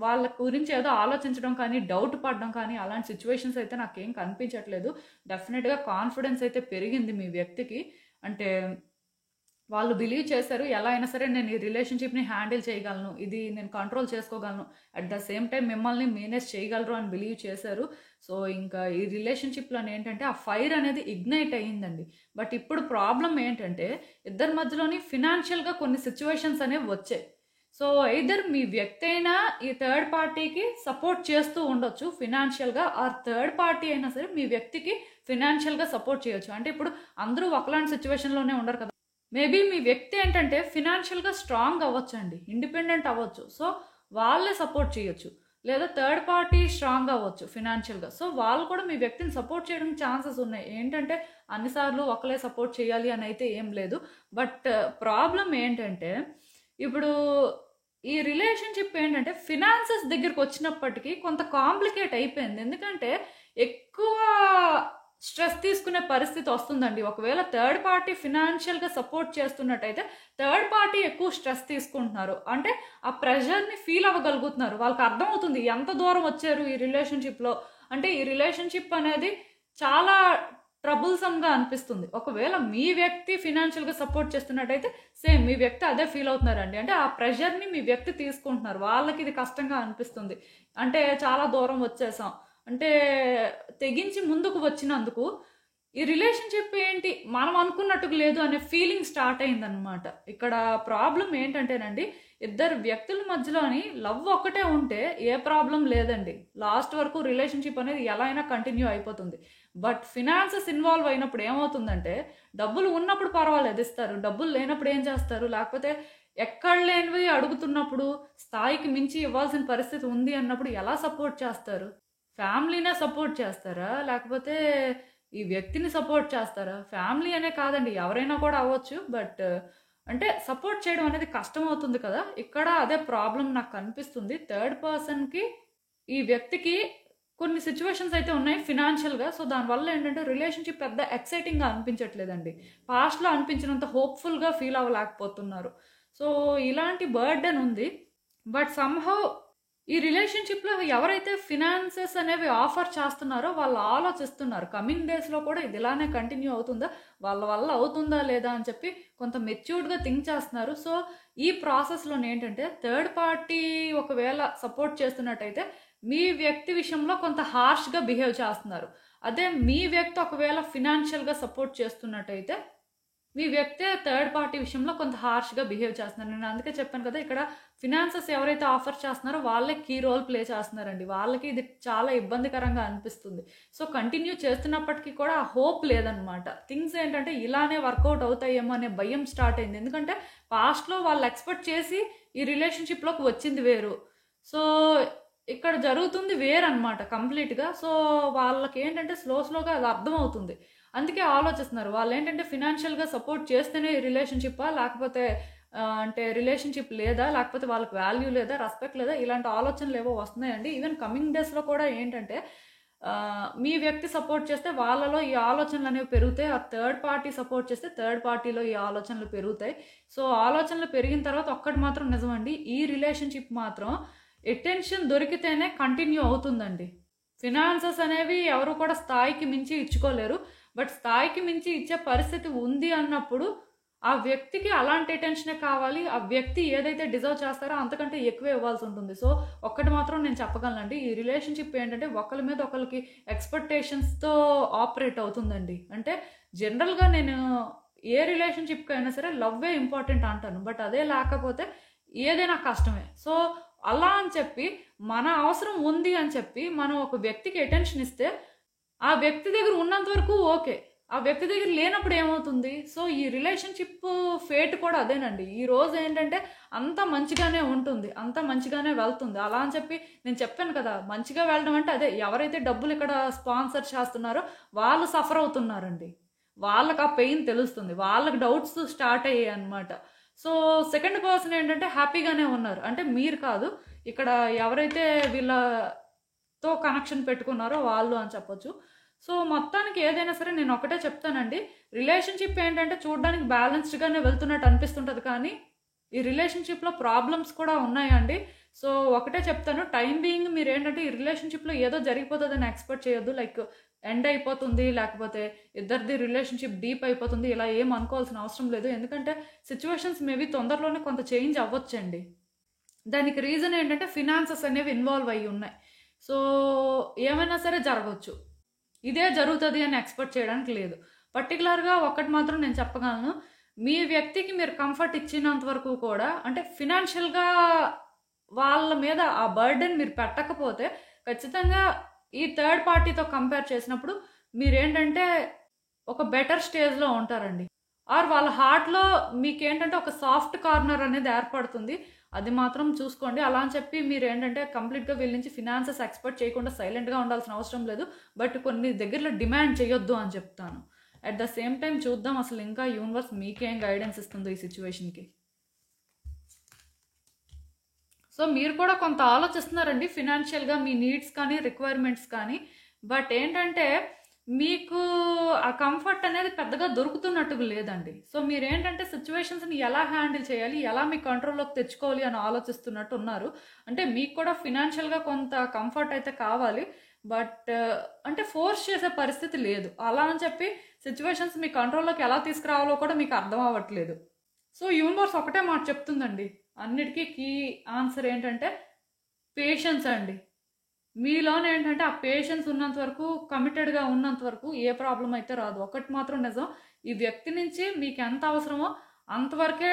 వాళ్ళ గురించి ఏదో ఆలోచించడం కానీ, డౌట్ పడడం కానీ అలాంటి సిచ్యువేషన్స్ అయితే నాకేం కనిపించట్లేదు. డెఫినెట్గా కాన్ఫిడెన్స్ అయితే పెరిగింది మీ వ్యక్తికి. అంటే వాళ్ళు బిలీవ్ చేశారు ఎలా అయినా సరే నేను ఈ రిలేషన్షిప్ని హ్యాండిల్ చేయగలను, ఇది నేను కంట్రోల్ చేసుకోగలను, అట్ ద సేమ్ టైం మిమ్మల్ని మేనేజ్ చేయగలరు అని బిలీవ్ చేశారు. సో ఇంకా ఈ రిలేషన్షిప్లో ఏంటంటే ఆ ఫైర్ అనేది ఇగ్నైట్ అయ్యిందండి. బట్ ఇప్పుడు ప్రాబ్లం ఏంటంటే ఇద్దరి మధ్యలోని ఫినాన్షియల్గా కొన్ని సిచ్యువేషన్స్ అనేవి వచ్చాయి. సో ఎయిదర్ మీ వ్యక్తి అయినా ఈ థర్డ్ పార్టీకి సపోర్ట్ చేస్తూ ఉండొచ్చు ఫినాన్షియల్గా, ఆర్ థర్డ్ పార్టీ అయినా సరే మీ వ్యక్తికి ఫినాన్షియల్గా సపోర్ట్ చేయొచ్చు. అంటే ఇప్పుడు అందరూ ఒకలాంటి సిచ్యువేషన్లోనే ఉండరు కదా. మేబీ మీ వ్యక్తి ఏంటంటే ఫినాన్షియల్గా స్ట్రాంగ్ అవ్వచ్చు అండి, ఇండిపెండెంట్ అవ్వచ్చు, సో వాళ్ళే సపోర్ట్ చేయొచ్చు. లేదా థర్డ్ పార్టీ స్ట్రాంగ్ అవ్వచ్చు ఫినాన్షియల్గా, సో వాళ్ళు కూడా మీ వ్యక్తిని సపోర్ట్ చేయడానికి ఛాన్సెస్ ఉన్నాయి. ఏంటంటే అన్నిసార్లు ఒకలే సపోర్ట్ చేయాలి అని అయితే ఏం లేదు. బట్ ప్రాబ్లం ఏంటంటే ఇప్పుడు ఈ రిలేషన్షిప్ ఏంటంటే ఫినాన్సెస్ దగ్గరికి వచ్చినప్పటికీ కొంత కాంప్లికేట్ అయిపోయింది. ఎందుకంటే ఎక్కువ స్ట్రెస్ తీసుకునే పరిస్థితి వస్తుందండి. ఒకవేళ థర్డ్ పార్టీ ఫినాన్షియల్‌గా సపోర్ట్ చేస్తున్నట్టయితే, థర్డ్ పార్టీ ఎక్కువ స్ట్రెస్ తీసుకుంటున్నారు. అంటే ఆ ప్రెషర్‌ని ఫీల్ అవ్వగలుగుతున్నారు. వాళ్ళకి అర్థమవుతుంది ఎంత దూరం వచ్చారు ఈ రిలేషన్‌షిప్‌లో. అంటే ఈ రిలేషన్‌షిప్ అనేది చాలా ట్రబుల్సమ్‌గా అనిపిస్తుంది. ఒకవేళ మీ వ్యక్తి ఫినాన్షియల్‌గా సపోర్ట్ చేస్తున్నట్టయితే, సేమ్ మీ వ్యక్తి అదే ఫీల్ అవుతున్నారండి. అంటే ఆ ప్రెషర్‌ని మీ వ్యక్తి తీసుకుంటున్నారు. వాళ్ళకి ఇది కష్టంగా అనిపిస్తుంది. అంటే చాలా దూరం వచ్చేసాం. అంటే తెగించి ముందుకు వచ్చినందుకు ఈ రిలేషన్‌షిప్ ఏంటి మనం అనుకున్నట్టుగా లేదు అనే ఫీలింగ్ స్టార్ట్ అయిందనమాట. ఇక్కడ ప్రాబ్లమ్ ఏంటంటేనండి, ఇద్దరు వ్యక్తుల మధ్యలోని లవ్ ఒక్కటే ఉంటే ఏ ప్రాబ్లమ్ లేదండి. లాస్ట్ వరకు రిలేషన్‌షిప్ అనేది ఎలా అయినా కంటిన్యూ అయిపోతుంది. బట్ ఫినాన్సెస్ ఇన్వాల్వ్ అయినప్పుడు ఏమవుతుందంటే, డబ్బులు ఉన్నప్పుడు పర్వాలేదు ఇస్తారు. డబ్బులు లేనప్పుడు ఏం చేస్తారు? లేకపోతే ఎక్కడ లేనివి అడుగుతున్నప్పుడు, స్థాయికి మించి ఇవ్వాల్సిన పరిస్థితి ఉంది అన్నప్పుడు ఎలా సపోర్ట్ చేస్తారు? ఫ్యామిలీనే సపోర్ట్ చేస్తారా? లేకపోతే ఈ వ్యక్తిని సపోర్ట్ చేస్తారా? ఫ్యామిలీ అనే కాదండి. ఎవరైనా కూడా అవ్వచ్చు. బట్ అంటే సపోర్ట్ చేయడం అనేది కష్టమవుతుంది కదా! ఇక్కడ అదే ప్రాబ్లమ్ నాకు కనిపిస్తుంది. థర్డ్ పర్సన్‌కి ఈ వ్యక్తికి కొన్ని సిట్యుయేషన్స్ అయితే ఉన్నాయి ఫినాన్షియల్‌గా. సో, దానివల్ల ఏంటంటే రిలేషన్‌షిప్ పెద్ద ఎక్సైటింగ్‌గా అనిపించట్లేదండి. పాస్ట్‌లో అనిపించినంత హోప్‌ఫుల్‌గా ఫీల్ అవ్వలేకపోతున్నారు. సో, ఇలాంటి బర్డెన్ ఉంది. బట్ సమ్‌హౌ ఈ రిలేషన్‌షిప్‌లో ఎవరైతే ఫినాన్సెస్ అనేవి ఆఫర్ చేస్తున్నారో వాళ్ళు ఆలోచిస్తున్నారు. కమింగ్ డేస్‌లో కూడా ఇది ఇలానే కంటిన్యూ అవుతుందా? వాళ్ళ వల్ల అవుతుందా లేదా అని చెప్పి కొంత మెచ్యూర్డ్‌గా థింక్ చేస్తున్నారు. సో, ఈ ప్రాసెస్‌లోనేంటంటే థర్డ్ పార్టీ ఒకవేళ సపోర్ట్ చేస్తున్నట్టయితే మీ వ్యక్తి విషయంలో కొంత హార్ష్‌గా బిహేవ్ చేస్తున్నారు. అదే మీ వ్యక్తి ఒకవేళ ఫినాన్షియల్‌గా సపోర్ట్ చేస్తున్నట్టయితే మీ వ్యక్తే థర్డ్ పార్టీ విషయంలో కొంత హార్ష్‌గా బిహేవ్ చేస్తున్నారు. నేను అందుకే చెప్పాను కదా! ఇక్కడ ఫినాన్సెస్ ఎవరైతే ఆఫర్ చేస్తున్నారో వాళ్ళే కీ రోల్ ప్లే చేస్తున్నారండి. వాళ్ళకి ఇది చాలా ఇబ్బందికరంగా అనిపిస్తుంది. సో, కంటిన్యూ చేస్తున్నప్పటికీ కూడా ఆ హోప్ లేదనమాట. థింగ్స్ ఏంటంటే ఇలానే వర్కౌట్ అవుతాయేమో అనే భయం స్టార్ట్ అయింది. ఎందుకంటే పాస్ట్‌లో వాళ్ళు ఎక్స్‌పెక్ట్ చేసి ఈ రిలేషన్‌షిప్‌లోకి వచ్చింది వేరు. సో, ఇక్కడ జరుగుతుంది వేరనమాట కంప్లీట్‌గా. సో, వాళ్ళకేంటంటే స్లోగా అది అర్థమవుతుంది. అందుకే ఆలోచిస్తున్నారు. వాళ్ళేంటంటే ఫినాన్షియల్‌గా సపోర్ట్ చేస్తేనే రిలేషన్‌షిప్పా? లేకపోతే అంటే రిలేషన్‌షిప్ లేదా? లేకపోతే వాళ్ళకి వాల్యూ లేదా? రెస్పెక్ట్ లేదా? ఇలాంటి ఆలోచనలేవో వస్తున్నాయండి. ఈవెన్ కమింగ్ డేస్‌లో కూడా ఏంటంటే మీ వ్యక్తి సపోర్ట్ చేస్తే వాళ్ళలో ఈ ఆలోచనలనేవి పెరుగుతాయి. ఆ థర్డ్ పార్టీ సపోర్ట్ చేస్తే థర్డ్ పార్టీలో ఈ ఆలోచనలు పెరుగుతాయి. సో, ఆలోచనలు పెరిగిన తర్వాత ఒక్కటి మాత్రం నిజమండి. ఈ రిలేషన్‌షిప్ మాత్రం అటెన్షన్ దొరికితేనే కంటిన్యూ అవుతుందండి. ఫినాన్సెస్ అనేవి ఎవరు కూడా స్థాయికి మించి ఇచ్చుకోలేరు. బట్ స్థాయికి మించి ఇచ్చే పరిస్థితి ఉంది అన్నప్పుడు ఆ వ్యక్తికి అలాంటి అటెన్షనే కావాలి. ఆ వ్యక్తి ఏదైతే డిజర్వ్ చేస్తారో అంతకంటే ఎక్కువే ఇవ్వాల్సి ఉంటుంది. సో, ఒక్కటి మాత్రం నేను చెప్పగలనండి. ఈ రిలేషన్‌షిప్ ఏంటంటే ఒకళ్ళ మీద ఒకళ్ళకి ఎక్స్‌పెక్టేషన్స్‌తో ఆపరేట్ అవుతుందండి. అంటే జనరల్‌గా నేను ఏ రిలేషన్‌షిప్‌కైనా సరే లవ్వే ఇంపార్టెంట్ అంటాను. బట్ అదే లేకపోతే ఏదైనా కష్టమే. సో, అలా అని చెప్పి మన అవసరం ఉంది అని చెప్పి మనం ఒక వ్యక్తికి అటెన్షన్ ఇస్తే ఆ వ్యక్తి దగ్గర ఉన్నంత వరకు ఓకే. ఆ వ్యక్తి దగ్గర లేనప్పుడు ఏమవుతుంది? సో, ఈ రిలేషన్‌షిప్ ఫేట్ కూడా అదేనండి. ఈ రోజు ఏంటంటే అంతా మంచిగానే ఉంటుంది. అంతా మంచిగానే వెళ్తుంది. అలా అని చెప్పి నేను చెప్పాను కదా! మంచిగా వెళ్ళడం అంటే అదే ఎవరైతే డబ్బులు ఇక్కడ స్పాన్సర్ చేస్తున్నారో వాళ్ళు సఫర్ అవుతున్నారండి. వాళ్ళకి ఆ పెయిన్ తెలుస్తుంది. వాళ్ళకి డౌట్స్ స్టార్ట్ అయ్యాయన్నమాట. సో, సెకండ్ పర్సన్ ఏంటంటే హ్యాపీగానే ఉన్నారు. అంటే మీరు కాదు. ఇక్కడ ఎవరైతే వీళ్ళతో కనెక్షన్ పెట్టుకున్నారో వాళ్ళు అని చెప్పొచ్చు. సో, మొత్తానికి ఏదైనా సరే నేను ఒకటే చెప్తానండి. రిలేషన్‌షిప్ ఏంటంటే చూడ్డానికి బ్యాలెన్స్‌డ్‌గానే వెళ్తున్నట్టు అనిపిస్తుంటది కానీ, ఈ రిలేషన్‌షిప్‌లో ప్రాబ్లమ్స్ కూడా ఉన్నాయండి. సో, ఒకటే చెప్తాను. టైమ్ బీయింగ్ మీరేంటంటే ఈ రిలేషన్‌షిప్‌లో ఏదో జరిగిపోతదని ఎక్స్‌పెక్ట్ చేయొద్దు. లైక్ ఎండ్ అయిపోతుంది. లేకపోతే ఇద్దరిది రిలేషన్‌షిప్ డీప్ అయిపోతుంది. ఇలా ఏం అనుకోవాల్సిన అవసరం లేదు. ఎందుకంటే సిట్యుయేషన్స్ మేబీ తొందరలోనే కొంత చేంజ్ అవ్వొచ్చండి. దానికి రీజన్ ఏంటంటే ఫినాన్సెస్ అనేవి ఇన్వాల్వ్ అయ్యి ఉన్నాయి. సో, ఏమైనా సరే జరగొచ్చు. ఇదే జరుగుతది అని ఎక్స్‌పెక్ట్ చేయడానికి లేదు. పర్టిక్యులర్‌గా ఒక్కటి మాత్రం నేను చెప్పగలను. మీ వ్యక్తికి మీరు కంఫర్ట్ ఇచ్చినంత వరకు కూడా అంటే ఫినాన్షియల్‌గా వాళ్ళ మీద ఆ బర్డెన్ మీరు పెట్టకపోతే ఖచ్చితంగా ఈ థర్డ్ పార్టీతో కంపేర్ చేసినప్పుడు మీరేంటంటే ఒక బెటర్ స్టేజ్‌లో ఉంటారండి. ఆర్ వాళ్ళ హార్ట్‌లో మీకేంటంటే ఒక సాఫ్ట్ కార్నర్ అనేది ఏర్పడుతుంది. అది మాత్రం చూసుకోండి. అలా అని చెప్పి మీరేంటంటే కంప్లీట్‌గా వీళ్ళ నుంచి ఫినాన్సెస్ ఎక్స్‌పెక్ట్ చేయకుండా సైలెంట్‌గా ఉండాల్సిన అవసరం లేదు. బట్ కొన్ని దగ్గరలో డిమాండ్ చేయొద్దు అని చెప్తాను. అట్ ద సేమ్ టైమ్ చూద్దాం అసలు ఇంకా యూనివర్స్ మీకేం గైడెన్స్ ఇస్తుందో ఈ సిట్యుయేషన్‌కి. సో, మీరు కూడా కొంత ఆలోచిస్తున్నారండి ఫినాన్షియల్‌గా మీ నీడ్స్ కానీ, రిక్వైర్మెంట్స్ కానీ. బట్ ఏంటంటే మీకు ఆ కంఫర్ట్ అనేది పెద్దగా దొరుకుతున్నట్టుగా లేదండి. సో, మీరేంటంటే సిట్యుయేషన్స్‌ని ఎలా హ్యాండిల్ చేయాలి, ఎలా మీ కంట్రోల్‌లోకి తెచ్చుకోవాలి అని ఆలోచిస్తున్నట్టు ఉన్నారు. అంటే మీకు కూడా ఫినాన్షియల్‌గా కొంత కంఫర్ట్ అయితే కావాలి. బట్ అంటే ఫోర్స్ చేసే పరిస్థితి లేదు. అలా అని చెప్పి సిట్యుయేషన్స్ మీ కంట్రోల్‌లోకి ఎలా తీసుకురావాలో కూడా మీకు అర్థం అవ్వట్లేదు. సో, యూనివర్స్ ఒకటే మాట చెప్తుందండి. అన్నిటికి కీ ఆన్సర్ ఏంటంటే పేషెన్స్ అండి. మీలోనేంటంటే ఆ పేషెన్స్ ఉన్నంత వరకు, కమిటెడ్‌గా ఉన్నంత వరకు ఏ ప్రాబ్లమ్ అయితే రాదు. ఒకటి మాత్రం నిజం. ఈ వ్యక్తి నుంచి మీకెంత అవసరమో అంతవరకే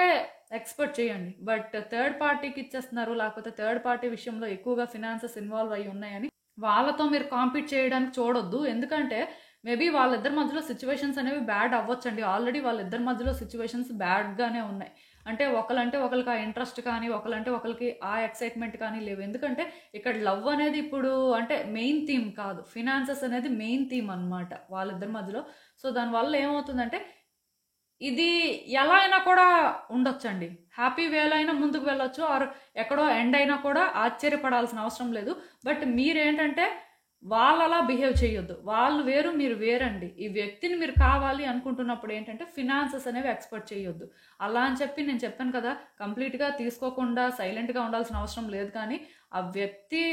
ఎక్స్‌పెక్ట్ చేయండి. బట్ థర్డ్ పార్టీకి ఇచ్చేస్తున్నారు, లేకపోతే థర్డ్ పార్టీ విషయంలో ఎక్కువగా ఫినాన్సెస్ ఇన్వాల్వ్ అయ్యి ఉన్నాయని వాళ్ళతో మీరు కాంపీట్ చేయడానికి చూడొద్దు. ఎందుకంటే మేబీ వాళ్ళిద్దరి మధ్యలో సిట్యుయేషన్స్ అనేవి బ్యాడ్ అవ్వొచ్చండి. ఆల్రెడీ వాళ్ళిద్దరి మధ్యలో సిట్యుయేషన్స్ బ్యాడ్‌గానే ఉన్నాయి. అంటే ఒకళ్ళంటే ఒకళ్ళకి ఆ ఇంట్రెస్ట్ కానీ, ఒకళ్ళంటే ఒకళ్ళకి ఆ ఎక్సైట్‌మెంట్ కానీ లేవు. ఎందుకంటే ఇక్కడ లవ్ అనేది ఇప్పుడు అంటే మెయిన్ థీమ్ కాదు. ఫినాన్సెస్ అనేది మెయిన్ థీమ్ అనమాట వాళ్ళిద్దరి మధ్యలో. సో, దానివల్ల ఏమవుతుందంటే ఇది ఎలా అయినా కూడా ఉండొచ్చండి. హ్యాపీ వేలో అయినా ముందుకు వెళ్ళొచ్చు. ఆర్ ఎక్కడో ఎండ్ అయినా కూడా ఆశ్చర్యపడాల్సిన అవసరం లేదు. బట్ మీరేంటంటే వాళ్ళలా బిహేవ్ చేయొద్దు. వాళ్ళు వేరు, మీరు వేరండి. ఈ వ్యక్తిని మీరు కావాలి అనుకుంటున్నప్పుడు ఏంటంటే ఫినాన్సెస్ అనేవి ఎక్స్‌పెక్ట్ చేయొద్దు. అలా అని చెప్పి నేను చెప్పాను కదా! కంప్లీట్‌గా తీసుకోకుండా సైలెంట్‌గా ఉండాల్సిన అవసరం లేదు కానీ, ఆ వ్యక్తి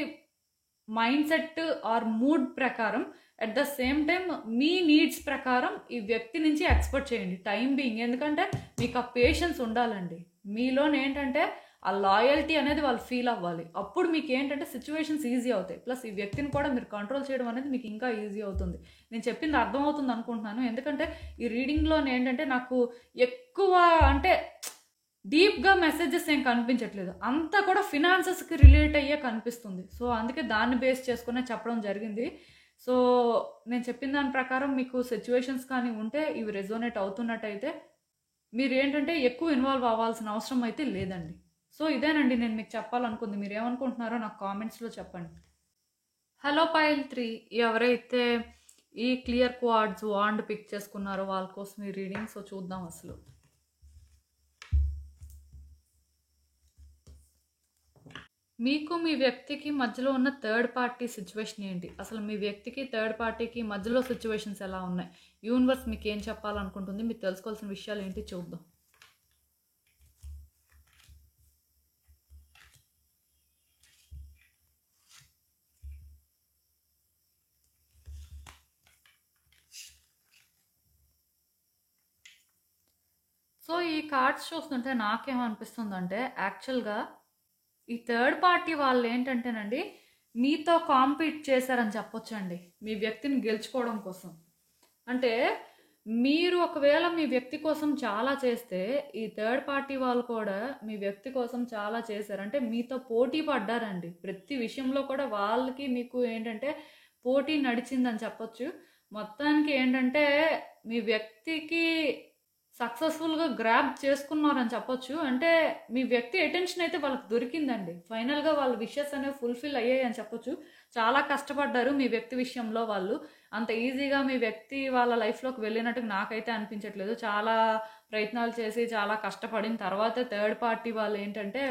మైండ్ సెట్ ఆర్ మూడ్ ప్రకారం at the same time me needs ప్రకారం ఈ వ్యక్తి నుంచి ఎక్స్‌పెక్ట్ చేయండి. టైమ్ బీయింగ్ ఎందుకంటే మీకు ఆ పేషెన్స్ ఉండాలండి. మీలోనేంటంటే ఆ లాయల్టీ అనేది వాళ్ళు ఫీల్ అవ్వాలి. అప్పుడు మీకేంటంటే సిట్యుయేషన్స్ ఈజీ అవుతాయి. ప్లస్ ఈ వ్యక్తిని కూడా మీరు కంట్రోల్ చేయడం అనేది మీకు ఇంకా ఈజీ అవుతుంది. నేను చెప్పింది అర్థమవుతుంది అనుకుంటున్నాను. ఎందుకంటే ఈ రీడింగ్‌లోనేంటంటే నాకు ఎక్కువ అంటే డీప్‌గా మెసేజెస్ ఏం కనిపించట్లేదు. అంతా కూడా ఫినాన్సెస్‌కి రిలేట్ అయ్యే కనిపిస్తుంది. సో, అందుకే దాన్ని బేస్ చేసుకునే చెప్పడం జరిగింది. సో, నేను చెప్పిన దాని ప్రకారం మీకు సిట్యుయేషన్స్ కానీ ఉంటే ఇవి రెజోనేట్ అవుతున్నట్టయితే మీరేంటంటే ఎక్కువ ఇన్వాల్వ్ అవ్వాల్సిన అవసరం అయితే లేదండి. సో, ఇదేనండి నేను మీకు చెప్పాలనుకుంది. మీరేమనుకుంటున్నారో నాకు కామెంట్స్‌లో చెప్పండి. హలో పైల్ 3 ఎవరైతే ఈ క్లియర్ క్వార్ట్జ్ వాండ్ పిక్ చేసుకున్నారో వాళ్ళ కోసం ఈ రీడింగ్. సో, చూద్దాం అసలు. మీకు మీ వ్యక్తికి మధ్యలో ఉన్న థర్డ్ పార్టీ సిచ్యువేషన్ ఏంటి? అసలు మీ వ్యక్తికి థర్డ్ పార్టీకి మధ్యలో సిచ్యువేషన్స్ ఎలా ఉన్నాయి? యూనివర్స్ మీకు ఏం చెప్పాలనుకుంటుంది? మీరు తెలుసుకోవాల్సిన విషయాలు ఏంటి చూద్దాం. సో ఈ కార్డ్స్ చూస్తుంటే నాకేమనిపిస్తుందంటే యాక్చువల్‌గా ఈ థర్డ్ పార్టీ వాళ్ళు ఏంటంటేనండి మీతో కాంపీట్ చేశారని చెప్పొచ్చండి. మీ వ్యక్తిని గెలుచుకోవడం కోసం. అంటే మీరు ఒకవేళ మీ వ్యక్తి కోసం చాలా చేస్తే ఈ థర్డ్ పార్టీ వాళ్ళు కూడా మీ వ్యక్తి కోసం చాలా చేశారు. అంటే మీతో పోటీ పడ్డారండి. ప్రతి విషయంలో కూడా వాళ్ళకి మీకు ఏంటంటే పోటీ నడిచిందని చెప్పొచ్చు. మొత్తానికి ఏంటంటే మీ వ్యక్తికి సక్సెస్‌ఫుల్‌గా గ్రాబ్ చేసుకున్నారని చెప్పొచ్చు. అంటే మీ వ్యక్తి అటెన్షన్ అయితే వాళ్ళకి దొరికిందండి. ఫైనల్‌గా వాళ్ళ విషెస్ అనేవి ఫుల్‌ఫిల్ అయ్యాయని చెప్పొచ్చు. చాలా కష్టపడ్డారు మీ వ్యక్తి విషయంలో వాళ్ళు. అంత ఈజీగా మీ వ్యక్తి వాళ్ళ లైఫ్‌లోకి వెళ్ళినట్టుగా నాకైతే అనిపించట్లేదు. చాలా ప్రయత్నాలు చేసి, చాలా కష్టపడిన తర్వాతే థర్డ్ పార్టీ వాళ్ళేంటంటే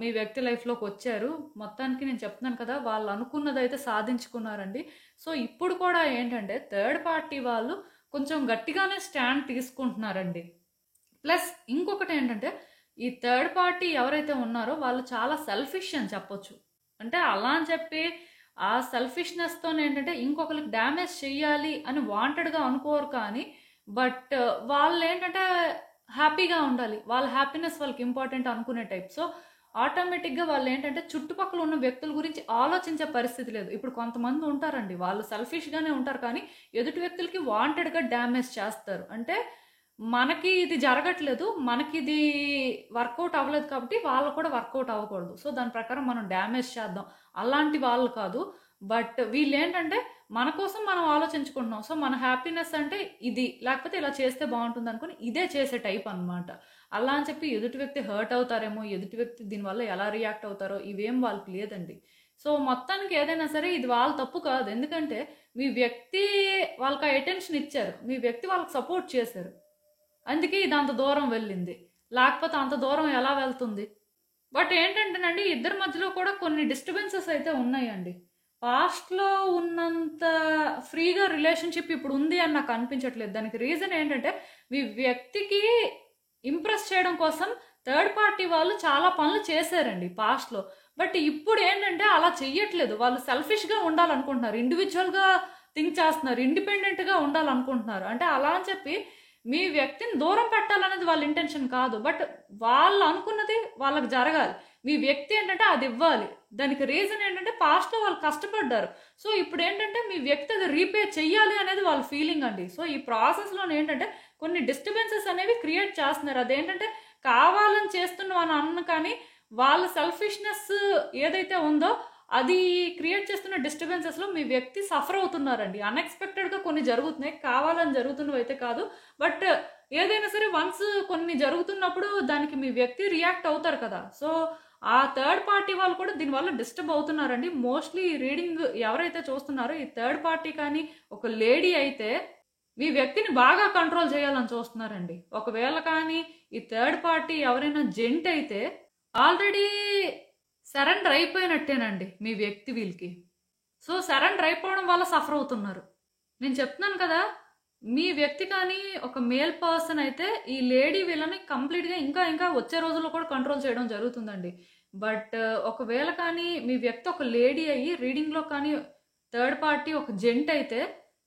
మీ వ్యక్తి లైఫ్‌లోకొచ్చారు. మొత్తానికి నేను చెప్తున్నాను కదా! వాళ్ళు అనుకున్నదైతే సాధించుకున్నారండి. సో, ఇప్పుడు కూడా ఏంటంటే థర్డ్ పార్టీ వాళ్ళు కొంచెం గట్టిగానే స్టాండ్ తీసుకుంటున్నారండి. ప్లస్ ఇంకొకటేంటంటే ఈ థర్డ్ పార్టీ ఎవరైతే ఉన్నారో వాళ్ళు చాలా సెల్ఫిష్ అని చెప్పొచ్చు. అంటే అలా అని చెప్పి ఆ సెల్ఫిష్‌నెస్‌తోనేంటంటే ఇంకొకళ్ళకి డ్యామేజ్ చెయ్యాలి అని వాంటెడ్‌గా అనుకోరు కానీ, బట్ వాళ్ళేంటంటే హ్యాపీగా ఉండాలి. వాళ్ళ హ్యాపీనెస్ వాళ్ళకి ఇంపార్టెంట్ అనుకునే టైప్. సో, ఆటోమేటిక్‌గా వాళ్ళేంటంటే చుట్టుపక్కల ఉన్న వ్యక్తుల గురించి ఆలోచించే పరిస్థితి లేదు. ఇప్పుడు కొంతమంది ఉంటారండి. వాళ్ళు సెల్ఫిష్‌గానే ఉంటారు కానీ, ఎదుటి వ్యక్తులకి వాంటెడ్‌గా డ్యామేజ్ చేస్తారు. అంటే మనకి ఇది జరగట్లేదు. మనకిది వర్కౌట్ అవ్వలేదు కాబట్టి వాళ్ళకి కూడా వర్కౌట్ అవ్వకూడదు. సో, దాని ప్రకారం మనం డ్యామేజ్ చేద్దాం. అలాంటి వాళ్ళు కాదు. బట్ వీళ్ళేంటంటే మన కోసం మనం ఆలోచించుకుంటున్నాం. సో, మన హ్యాపీనెస్ అంటే ఇది. లేకపోతే ఇలా చేస్తే బావుంటుందనుకోని ఇదే చేసే టైప్ అనమాట. అలా అని చెప్పి ఎదుటి వ్యక్తి హర్ట్ అవుతారేమో, ఎదుటి వ్యక్తి దీనివల్ల ఎలా రియాక్ట్ అవుతారో ఇవేం వాళ్ళకి లేదండి. సో, మొత్తానికి ఏదైనా సరే ఇది వాళ్ళ తప్పు కాదు. ఎందుకంటే మీ వ్యక్తి వాళ్ళకి ఆ అటెన్షన్ ఇచ్చారు. మీ వ్యక్తి వాళ్ళకి సపోర్ట్ చేశారు. అందుకే ఇది అంత దూరం వెళ్ళింది. లేకపోతే అంత దూరం ఎలా వెళ్తుంది? బట్ ఏంటంటేనండి ఇద్దరి మధ్యలో కూడా కొన్ని డిస్టర్బెన్సెస్ అయితే ఉన్నాయండి. పాస్ట్‌లో ఉన్నంత ఫ్రీగా రిలేషన్‌షిప్ ఇప్పుడు ఉంది అని నాకు అనిపించట్లేదు. దానికి రీజన్ ఏంటంటే, మీ వ్యక్తికి ఇంప్రెస్ చేయడం కోసం థర్డ్ పార్టీ వాళ్ళు చాలా పనులు చేశారండి పాస్ట్‌లో. బట్ ఇప్పుడు ఏంటంటే అలా చెయ్యట్లేదు. వాళ్ళు సెల్ఫిష్‌గా ఉండాలనుకుంటున్నారు. ఇండివిడ్యువల్‌గా థింక్ చేస్తున్నారు. ఇండిపెండెంట్‌గా ఉండాలనుకుంటున్నారు. అంటే అలా అని చెప్పి మీ వ్యక్తిని దూరం పెట్టాలనేది వాళ్ళ ఇంటెన్షన్ కాదు. బట్ వాళ్ళు అనుకున్నది వాళ్ళకి జరగాలి. మీ వ్యక్తి ఏంటంటే అది ఇవ్వాలి. దానికి రీజన్ ఏంటంటే పాస్ట్‌లో వాళ్ళు కష్టపడ్డారు. సో ఇప్పుడు ఏంటంటే మీ వ్యక్తి అది రీపే చెయ్యాలి అనేది వాళ్ళ ఫీలింగ్ అండి. సో ఈ ప్రాసెస్‌లోనే ఏంటంటే కొన్ని డిస్టర్బెన్సెస్ అనేవి క్రియేట్ చేస్తున్నారు. అదేంటంటే కావాలని చేస్తున్నాం అని అన్న కానీ వాళ్ళ సెల్ఫిష్‌నెస్ ఏదైతే ఉందో అది క్రియేట్ చేస్తున్న డిస్టర్బెన్సెస్‌లో మీ వ్యక్తి సఫర్ అవుతున్నారండి. అన్‌ఎక్స్‌పెక్టెడ్‌గా కొన్ని జరుగుతున్నాయి. కావాలని జరుగుతున్నవైతే కాదు. బట్ ఏదైనా సరే వన్స్ కొన్ని జరుగుతున్నప్పుడు దానికి మీ వ్యక్తి రియాక్ట్ అవుతారు కదా! సో ఆ థర్డ్ పార్టీ వాళ్ళు కూడా దీనివల్ల డిస్టర్బ్ అవుతున్నారండి. మోస్ట్‌లీ ఈ రీడింగ్ ఎవరైతే చూస్తున్నారో ఈ థర్డ్ పార్టీ కానీ ఒక లేడీ అయితే మీ వ్యక్తిని బాగా కంట్రోల్ చేయాలని చూస్తున్నారండి. ఒకవేళ కానీ ఈ థర్డ్ పార్టీ ఎవరైనా జెంట్ అయితే ఆల్రెడీ సరెండర్ అయిపోయినట్టేనండి మీ వ్యక్తి వీళ్ళకి. సో సరెండర్ అయిపోవడం వల్ల సఫర్ అవుతున్నారు. నేను చెప్తున్నాను కదా! మీ వ్యక్తి కానీ ఒక మేల్ పర్సన్ అయితే ఈ లేడీ వీళ్ళని కంప్లీట్‌గా ఇంకా వచ్చే రోజుల్లో కూడా కంట్రోల్ చేయడం జరుగుతుందండి. బట్ ఒకవేళ కానీ మీ వ్యక్తి ఒక లేడీ అయ్యి రీడింగ్‌లో కానీ థర్డ్ పార్టీ ఒక జెంట్ అయితే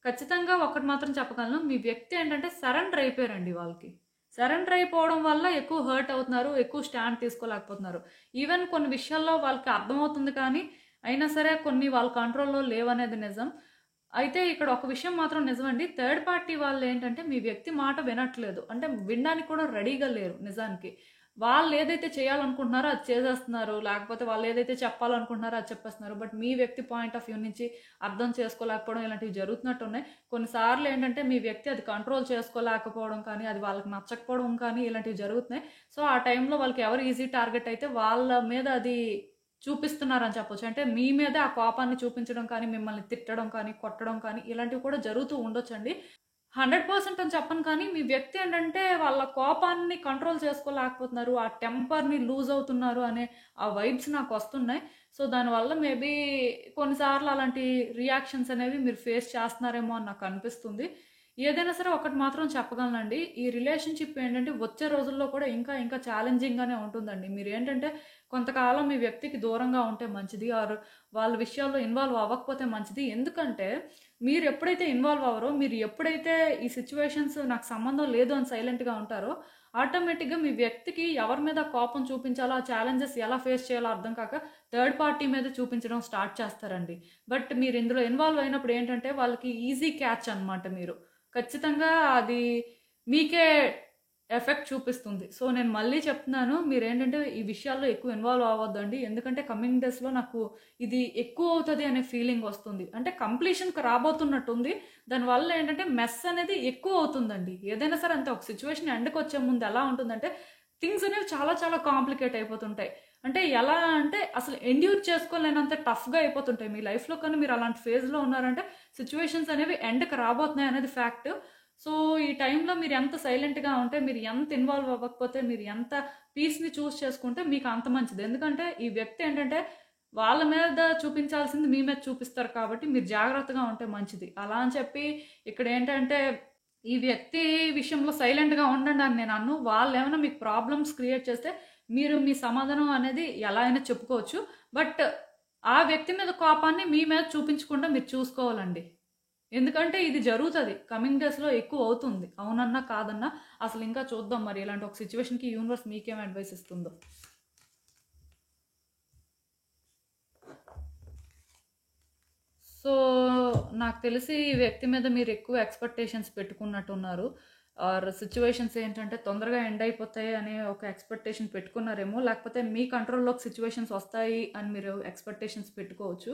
ఖచ్చితంగా ఒకటి మాత్రం చెప్పగలను. మీ వ్యక్తి ఏంటంటే సరెండర్ అయిపోయారండి వాళ్ళకి. సరెండర్ అయిపోవడం వల్ల ఎక్కువ హర్ట్ అవుతున్నారు. ఎక్కువ స్టాండ్ తీసుకోలేకపోతున్నారు. ఈవెన్ కొన్ని విషయాల్లో వాళ్ళకి అర్థమవుతుంది కానీ అయినా సరే కొన్ని వాళ్ళ కంట్రోల్‌లో లేవనేది నిజం. అయితే ఇక్కడ ఒక విషయం మాత్రం నిజమండి. థర్డ్ పార్టీ వాళ్ళేంటంటే మీ వ్యక్తి మాట వినట్లేదు. అంటే వినడానికి కూడా రెడీగా లేరు నిజానికి. వాళ్ళేదైతే చేయాలనుకుంటున్నారో అది చేసేస్తున్నారు. లేకపోతే వాళ్ళేదైతే చెప్పాలనుకుంటున్నారో అది చెప్పేస్తున్నారు. బట్ మీ వ్యక్తి పాయింట్ ఆఫ్ వ్యూ నుంచి అర్థం చేసుకోలేకపోవడం ఇలాంటివి జరుగుతున్నట్టున్నాయి. కొన్నిసార్లు ఏంటంటే మీ వ్యక్తి అది కంట్రోల్ చేసుకోలేకపోవడం కానీ, అది వాళ్ళకి నచ్చకపోవడం కానీ ఇలాంటివి జరుగుతున్నాయి. సో, ఆ టైంలో వాళ్ళకి ఎవరు ఈజీ టార్గెట్ అయితే వాళ్ళ మీద అది చూపిస్తున్నారని చెప్పొచ్చు. అంటే మీ మీదే ఆ కోపాన్ని చూపించడం కానీ, మిమ్మల్ని తిట్టడం కానీ, కొట్టడం కానీ ఇలాంటివి కూడా జరుగుతూ ఉండొచ్చండి. 100% అని చెప్పను కానీ, మీ వ్యక్తి ఏంటంటే వాళ్ళ కోపాన్ని కంట్రోల్ చేసుకోలేకపోతున్నారు. ఆ టెంపర్‌ని లూజ్ అవుతున్నారు అనే ఆ వైబ్స్ నాకొస్తున్నాయి. సో, దానివల్ల మేబీ కొన్నిసార్లు అలాంటి రియాక్షన్స్ అనేవి మీరు ఫేస్ చేస్తున్నారేమో అని నాకనిపిస్తుంది. ఏదైనా సరే ఒకటి మాత్రం చెప్పగలనండి. ఈ రిలేషన్‌షిప్ ఏంటంటే వచ్చే రోజుల్లో కూడా ఇంకా ఛాలెంజింగ్‌గానే ఉంటుందండి. మీరేంటంటే కొంతకాలం మీ వ్యక్తికి దూరంగా ఉంటే మంచిది. ఆర్ వాళ్ళ విషయాల్లో ఇన్వాల్వ్ అవ్వకపోతే మంచిది. ఎందుకంటే మీరు ఎప్పుడైతే ఇన్వాల్వ్ అవ్వరో, మీరు ఎప్పుడైతే ఈ సిట్యుయేషన్స్ నాకు సంబంధం లేదు అని సైలెంట్‌గా ఉంటారో, ఆటోమేటిక్‌గా మీ వ్యక్తికి ఎవరి మీద కోపం చూపించాలో, ఆ ఛాలెంజెస్ ఎలా ఫేస్ చేయాలో అర్థం కాక థర్డ్ పార్టీ మీద చూపించడం స్టార్ట్ చేస్తారండి. బట్ మీరు ఇందులో ఇన్వాల్వ్ అయినప్పుడు ఏంటంటే వాళ్ళకి ఈజీ క్యాచ్ అనమాట మీరు. ఖచ్చితంగా అది మీకే ఎఫెక్ట్ చూపిస్తుంది. సో, నేను మళ్ళీ చెప్తున్నాను. మీరేంటంటే ఈ విషయాల్లో ఎక్కువ ఇన్వాల్వ్ అవ్వద్దండి. ఎందుకంటే కమింగ్ డేస్‌లో నాకు ఇది ఎక్కువవుతది అనే ఫీలింగ్ వస్తుంది. అంటే కంప్లీషన్‌కి రాబోతున్నట్టుంది. దానివల్ల ఏంటంటే మెస్ అనేది ఎక్కువవుతుందండి. ఏదైనా సరే అంతే ఒక సిట్యుయేషన్ ఎండ్‌కొచ్చే ముందు ఎలా ఉంటుందంటే థింగ్స్ అనేవి చాలా కాంప్లికేట్ అయిపోతుంటాయి. అంటే ఎలా అంటే అసలు ఎండ్యూర్ చేసుకోలేనంత టఫ్‌గా అయిపోతుంటాయి. మీ లైఫ్‌లో కానీ మీరు అలాంటి ఫేజ్‌లో ఉన్నారంటే సిట్యుయేషన్స్ అనేవి ఎండ్‌కి రాబోతున్నాయి అనేది ఫ్యాక్ట్. సో, ఈ టైంలో మీరు ఎంత సైలెంట్‌గా ఉంటే, మీరు ఎంత ఇన్వాల్వ్ అవ్వకపోతే, మీరు ఎంత పీస్‌ని చూజ్ చేసుకుంటే మీకు అంత మంచిది. ఎందుకంటే ఈ వ్యక్తి ఏంటంటే వాళ్ళ మీద చూపించాల్సింది మీ మీద చూపిస్తారు కాబట్టి మీరు జాగ్రత్తగా ఉంటే మంచిది. అలా అని చెప్పి ఇక్కడేంటంటే ఈ వ్యక్తి విషయంలో సైలెంట్‌గా ఉండండి అని నేను అనను. వాళ్ళేమైనా మీకు ప్రాబ్లమ్స్ క్రియేట్ చేస్తే మీరు మీ సమాధానం అనేది ఎలా అయినా చెప్పుకోవచ్చు. బట్ ఆ వ్యక్తి మీద కోపాన్ని మీ మీద చూపించకుండా మీరు చూసుకోవాలండి. ఎందుకంటే ఇది జరుగుతది. కమింగ్ డేస్‌లో ఎక్కువవుతుంది. అవునన్నా, కాదన్నా అసలు ఇంకా చూద్దాం మరి ఇలాంటి ఒక సిట్యుయేషన్‌కి యూనివర్స్ మీకేం అడ్వైస్ ఇస్తుందో. సో, నాకు తెలిసి ఈ వ్యక్తి మీద మీరు ఎక్కువ ఎక్స్‌పెక్టేషన్స్ పెట్టుకున్నట్టున్నారు. ఆర్ సిట్యుయేషన్స్ ఏంటంటే తొందరగా ఎండ్ అయిపోతాయి అనే ఒక ఎక్స్‌పెక్టేషన్ పెట్టుకున్నారేమో! లేకపోతే మీ కంట్రోల్‌లోకి సిట్యుయేషన్స్ వస్తాయి అని మీరు ఎక్స్‌పెక్టేషన్స్ పెట్టుకోవచ్చు.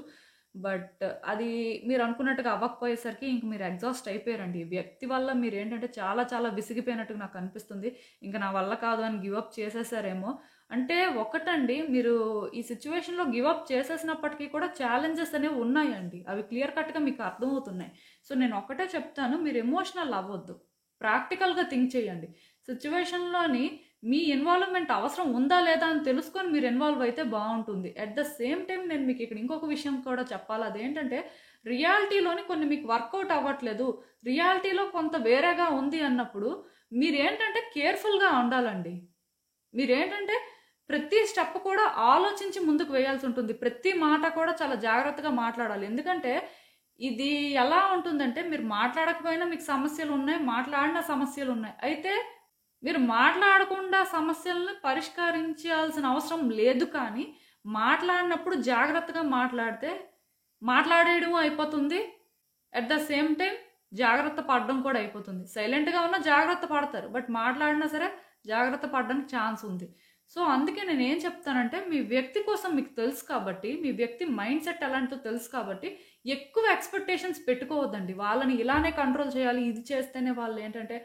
బట్ అది మీరు అనుకున్నట్టుగా అవ్వకపోయేసరికి ఇంక మీరు ఎగ్జాస్ట్ అయిపోయారండి. ఈ వ్యక్తి వల్ల మీరేంటంటే చాలా విసిగిపోయినట్టుగా నాకు అనిపిస్తుంది. ఇంక నా వల్ల కాదు అని గివ్ అప్ చేసేసారేమో! అంటే ఒకటండి మీరు ఈ సిట్యుయేషన్‌లో గివ్ అప్ చేసేసినప్పటికీ కూడా ఛాలెంజెస్ అనేవి ఉన్నాయండి. అవి క్లియర్ కట్‌గా మీకు అర్థమవుతున్నాయి. సో, నేను ఒక్కటే చెప్తాను మీరు ఎమోషనల్ అవ్వొద్దు. ప్రాక్టికల్‌గా థింక్ చేయండి. సిట్యుయేషన్‌లోని మీ ఇన్వాల్వ్‌మెంట్ అవసరం ఉందా లేదా అని తెలుసుకొని మీరు ఇన్వాల్వ్ అయితే బావుంటుంది. అట్ ద సేమ్ టైమ్ నేను మీకు ఇక్కడ ఇంకొక విషయం కూడా చెప్పాలి. అదేంటంటే రియాలిటీలోని కొన్ని మీకు వర్కౌట్ అవ్వట్లేదు. రియాలిటీలో కొంత వేరేగా ఉంది అన్నప్పుడు మీరేంటంటే కేర్‌ఫుల్‌గా ఉండాలండి. మీరేంటంటే ప్రతి స్టెప్ కూడా ఆలోచించి ముందుకు వేయాల్సి ఉంటుంది. ప్రతి మాట కూడా చాలా జాగ్రత్తగా మాట్లాడాలి. ఎందుకంటే ఇది ఎలా ఉంటుందంటే మీరు మాట్లాడకపోయినా మీకు సమస్యలున్నాయి. మాట్లాడిన సమస్యలున్నాయి. అయితే మీరు మాట్లాడకుండా సమస్యలను పరిష్కరించాల్సిన అవసరం లేదు కానీ, మాట్లాడినప్పుడు జాగ్రత్తగా మాట్లాడితే మాట్లాడేయడం అయిపోతుంది. అట్ ద సేమ్ టైమ్ జాగ్రత్త పడడం కూడా అయిపోతుంది. సైలెంట్‌గా ఉన్నా జాగ్రత్త పడతారు. బట్ మాట్లాడినా సరే జాగ్రత్త పడడానికి ఛాన్స్ ఉంది. సో, అందుకే నేనేం చెప్తానంటే, మీ వ్యక్తి కోసం మీకు తెలుసు కాబట్టి, మీ వ్యక్తి మైండ్ సెట్ ఎలాంటిదో తెలుసు కాబట్టి, ఎక్కువ ఎక్స్‌పెక్టేషన్స్ పెట్టుకోవద్దండి. వాళ్ళని ఇలానే కంట్రోల్ చేయాలి. ఇది చేస్తేనే వాళ్ళేంటంటే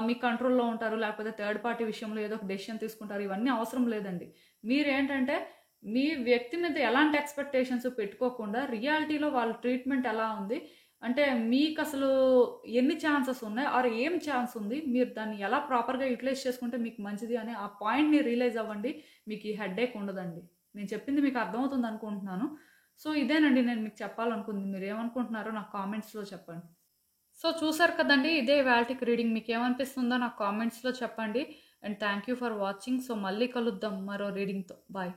మీ కంట్రోల్‌లో ఉంటారు. లేకపోతే థర్డ్ పార్టీ విషయంలో ఏదో ఒక డెసిషన్ తీసుకుంటారు. ఇవన్నీ అవసరం లేదండి. మీరేంటంటే మీ వ్యక్తి మీద ఎలాంటి ఎక్స్‌పెక్టేషన్స్ పెట్టుకోకుండా రియాలిటీలో వాళ్ళ ట్రీట్‌మెంట్ ఎలా ఉంది? అంటే మీకసలు ఎన్ని ఛాన్సెస్ ఉన్నాయి? ఆర్ ఏం ఛాన్స్ ఉంది? మీరు దాన్ని ఎలా ప్రాపర్‌గా యుటిలైజ్ చేసుకుంటే మీకు మంచిది అని ఆ పాయింట్‌ని రియలైజ్ అవ్వండి. మీకు ఈ హెడ్‌ఏక్ ఉండదండి. నేను చెప్పింది మీకు అర్థమవుతుందనుకుంటున్నాను. సో, ఇదేనండి నేను మీకు చెప్పాలనుకుంది. మీరేమనుకుంటున్నారో నాకు కామెంట్స్‌లో చెప్పండి. సో, చూసారు కదండీ! ఇదే ఇవాల్టికి రీడింగ్. మీకేమనిపిస్తుందో నాకు కామెంట్స్‌లో చెప్పండి. And thank you for watching. So, మళ్ళీ కలుద్దాం మరో రీడింగ్‌తో. బాయ్.